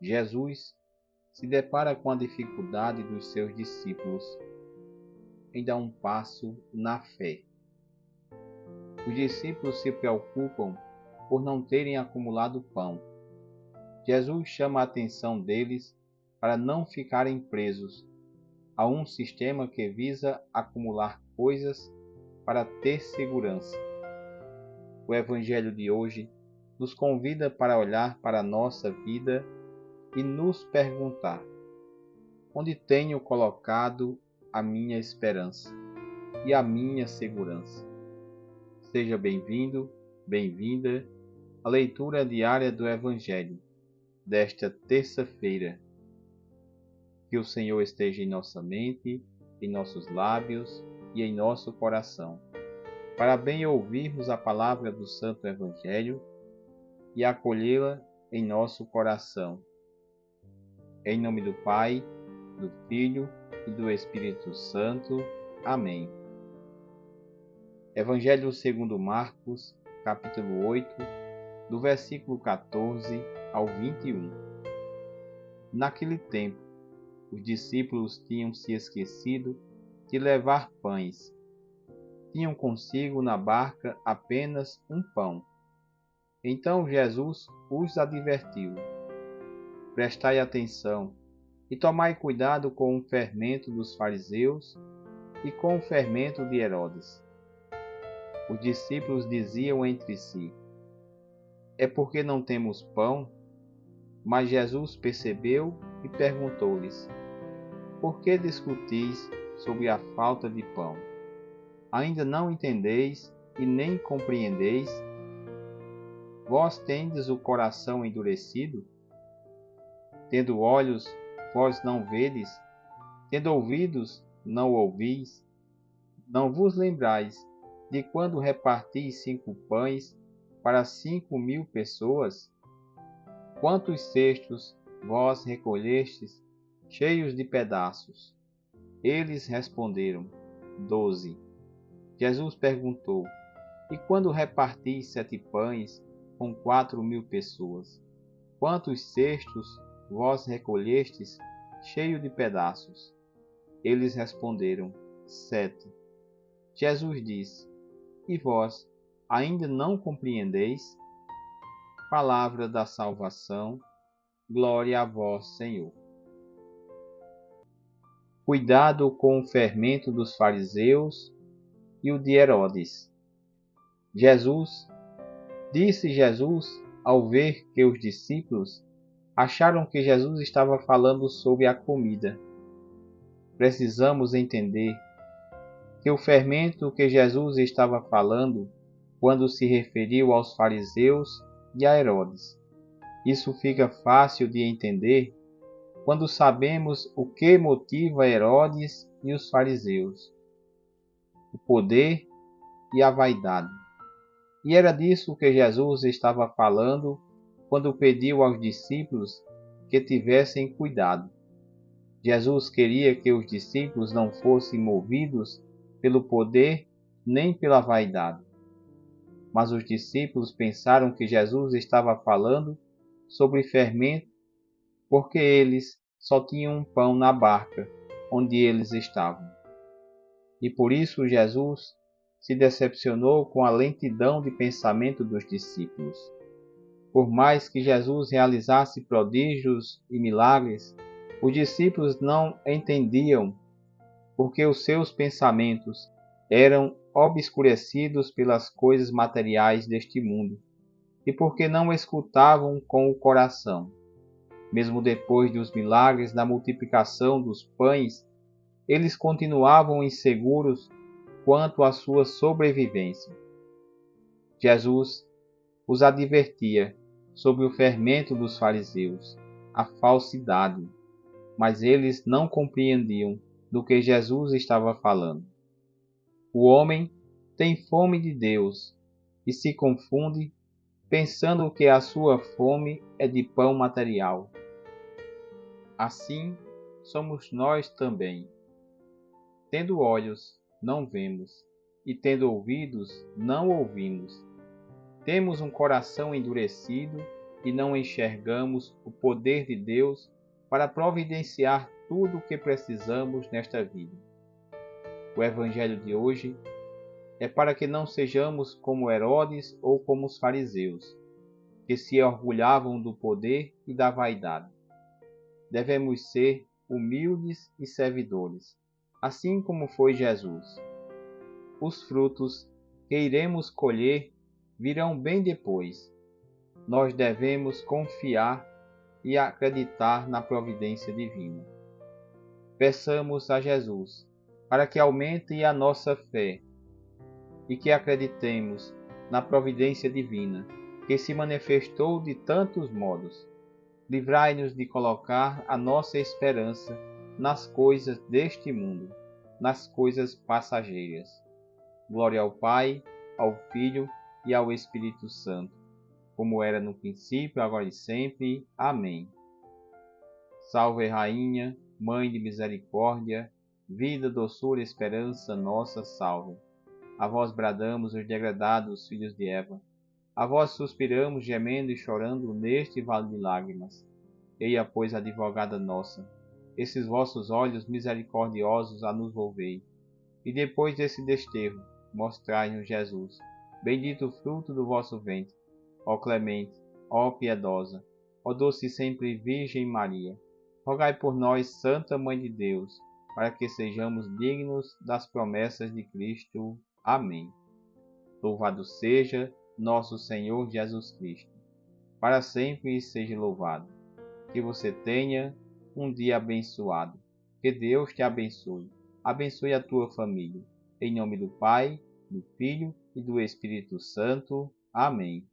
Jesus se depara com a dificuldade dos seus discípulos em dar um passo na fé. Os discípulos se preocupam por não terem acumulado pão. Jesus chama a atenção deles para não ficarem presos a um sistema que visa acumular coisas para ter segurança. O Evangelho de hoje nos convida para olhar para a nossa vida e nos perguntar: onde tenho colocado a minha esperança e a minha segurança? Seja bem-vindo, bem-vinda à leitura diária do Evangelho desta terça-feira. Que o Senhor esteja em nossa mente, em nossos lábios e em nosso coração, para bem ouvirmos a palavra do Santo Evangelho e acolhê-la em nosso coração. Em nome do Pai, do Filho e do Espírito Santo. Amém. Evangelho segundo Marcos, capítulo 8, do versículo 14 ao 21. Naquele tempo, os discípulos tinham se esquecido de levar pães. Tinham consigo na barca apenas um pão. Então Jesus os advertiu: prestai atenção e tomai cuidado com o fermento dos fariseus e com o fermento de Herodes. Os discípulos diziam entre si: é porque não temos pão? Mas Jesus percebeu e perguntou-lhes: por que discutis sobre a falta de pão? Ainda não entendeis e nem compreendeis? Vós tendes o coração endurecido? Tendo olhos, vós não vedes? Tendo ouvidos, não ouvis? Não vos lembrais de quando repartis 5 pães para 5.000 pessoas? Quantos cestos vós recolhestes, cheios de pedaços? Eles responderam: 12. Jesus perguntou: e quando repartis 7 pães com 4.000 pessoas? Quantos cestos vós recolhestes, cheio de pedaços? Eles responderam: 7. Jesus disse: e vós ainda não compreendeis? Palavra da salvação, glória a vós, Senhor. Cuidado com o fermento dos fariseus e o de Herodes. Disse Jesus ao ver que os discípulos acharam que Jesus estava falando sobre a comida. Precisamos entender que o fermento que Jesus estava falando quando se referiu aos fariseus e a Herodes. Isso fica fácil de entender quando sabemos o que motiva Herodes e os fariseus: o poder e a vaidade. E era disso que Jesus estava falando quando pediu aos discípulos que tivessem cuidado. Jesus queria que os discípulos não fossem movidos pelo poder nem pela vaidade. Mas os discípulos pensaram que Jesus estava falando sobre fermento porque eles só tinham um pão na barca onde eles estavam. E por isso Jesus se decepcionou com a lentidão de pensamento dos discípulos. Por mais que Jesus realizasse prodígios e milagres, os discípulos não entendiam porque os seus pensamentos eram obscurecidos pelas coisas materiais deste mundo e porque não escutavam com o coração. Mesmo depois dos milagres da multiplicação dos pães, eles continuavam inseguros quanto à sua sobrevivência. Jesus os advertia sobre o fermento dos fariseus, a falsidade, mas eles não compreendiam do que Jesus estava falando. O homem tem fome de Deus e se confunde pensando que a sua fome é de pão material. Assim somos nós também. Tendo olhos, não vemos, e tendo ouvidos, não ouvimos. Temos um coração endurecido e não enxergamos o poder de Deus para providenciar tudo o que precisamos nesta vida. O Evangelho de hoje é para que não sejamos como Herodes ou como os fariseus, que se orgulhavam do poder e da vaidade. Devemos ser humildes e servidores, assim como foi Jesus. Os frutos que iremos colher virão bem depois. Nós devemos confiar e acreditar na providência divina. Peçamos a Jesus para que aumente a nossa fé e que acreditemos na providência divina, que se manifestou de tantos modos. Livrai-nos de colocar a nossa esperança nas coisas deste mundo, nas coisas passageiras. Glória ao Pai, ao Filho e ao Espírito Santo, como era no princípio, agora e sempre. Amém. Salve, Rainha, Mãe de misericórdia, vida, doçura e esperança, nossa salve. A vós bradamos os degradados filhos de Eva. A vós suspiramos, gemendo e chorando neste vale de lágrimas. Eia, pois, advogada nossa, esses vossos olhos misericordiosos a nos volvei. E depois desse desterro, mostrai-nos Jesus, bendito o fruto do vosso ventre. Ó clemente, ó piedosa, ó doce e sempre Virgem Maria, rogai por nós, Santa Mãe de Deus, para que sejamos dignos das promessas de Cristo. Amém. Louvado seja nosso Senhor Jesus Cristo. Para sempre seja louvado. Que você tenha um dia abençoado. Que Deus te abençoe. Abençoe a tua família. Em nome do Pai, do Filho e do Espírito Santo. Amém.